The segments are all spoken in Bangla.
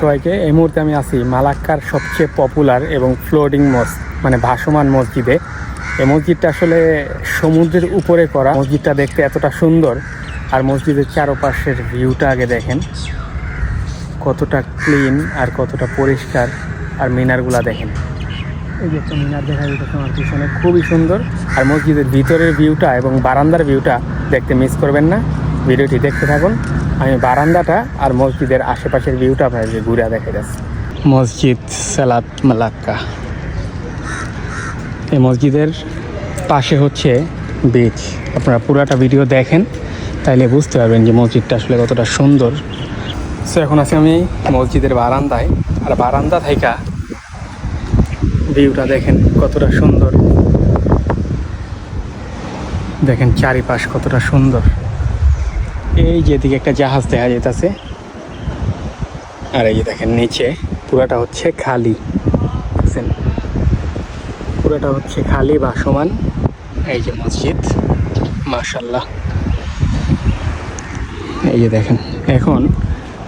সবাইকে। এই মুহূর্তে আমি আছি মালাক্কার সবচেয়ে পপুলার এবং ফ্লোটিং মসজিদ, মানে ভাসমান মসজিদে। এই মসজিদটা আসলে সমুদ্রের উপরে করা। মসজিদটা দেখতে এতটা সুন্দর, আর মসজিদের চারপাশের ভিউটা আগে দেখেন, কতটা ক্লিন আর কতটা পরিষ্কার। আর মিনারগুলা দেখেন, এই যে একটা মিনার দেখা যাচ্ছে আমার পিছনে, খুবই সুন্দর। আর মসজিদের ভিতরের ভিউটা এবং বারান্দার ভিউটা দেখতে মিস করবেন না, ভিডিওটি দেখতে থাকুন। আমি বারান্দাটা আর মসজিদের আশেপাশের ভিউটা আপনাদের ঘুরে দেখে যাচ্ছি। মসজিদ সালাত মালাক্কা। এই মসজিদের পাশে হচ্ছে বিচ। আপনারা পুরাটা ভিডিও দেখেন, তাইলে বুঝতে পারবেন যে মসজিদটা আসলে কতটা সুন্দর। সো এখন আছি আমি মসজিদের বারান্দায়, আর বারান্দা থেকে ভিউটা দেখেন কতটা সুন্দর। দেখেন চারিপাশ কতটা সুন্দর। এই যেদিকে একটা জাহাজ দেখা যেতেছে, আর এই যে দেখেন নিচে পুরাটা হচ্ছে খালি, বুঝছেন, পুরাটা হচ্ছে খালি ভাসমান। এই যে মসজিদ, মাশাআল্লাহ। এই যে দেখেন এখন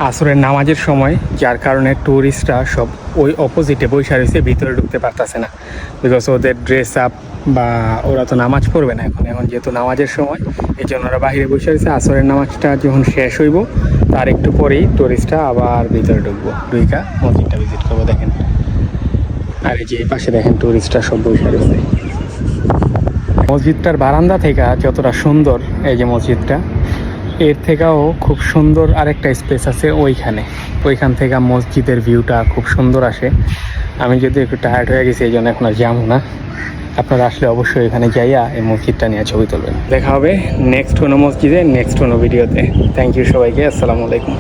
আসরের নামাজের সময়, যার কারণে ট্যুরিস্টরা সব ওই অপোজিটে বৈশা রয়েছে, ভিতরে ঢুকতে পারতেছে না, বিকজ ওদের ড্রেস আপ বা ওরা তো নামাজ পড়বে না এখন যেহেতু নামাজের সময়, এই জন্য ওরা বাইরে বসে রয়েছে। আসরের নামাজটা যখন শেষ হইব তার একটু পরেই ট্যুরিস্টরা আবার ভিতরে ঢুকবো, ঢুকা মসজিদটা ভিজিট করবো। দেখেন, আর এই যে এই পাশে দেখেন ট্যুরিস্টরা সব বসে রয়েছে। মসজিদটার বারান্দা থেকে যতটা সুন্দর এই যে মসজিদটা, এর থেকেও খুব সুন্দর আরেকটা স্পেস আছে ওইখান থেকে মসজিদের ভিউটা খুব সুন্দর আসে। আমি যদি একটু টায়ার্ড হয়ে গেছি, এই জন্য এখন আর যাবো না। আপনারা আসলে অবশ্যই এখানে যাইয়া এই মসজিদটা নিয়ে ছবি তুলবেন। দেখা হবে নেক্সট কোনো মসজিদে, নেক্সট কোনো ভিডিওতে। থ্যাংক ইউ সবাইকে, আসসালামু আলাইকুম।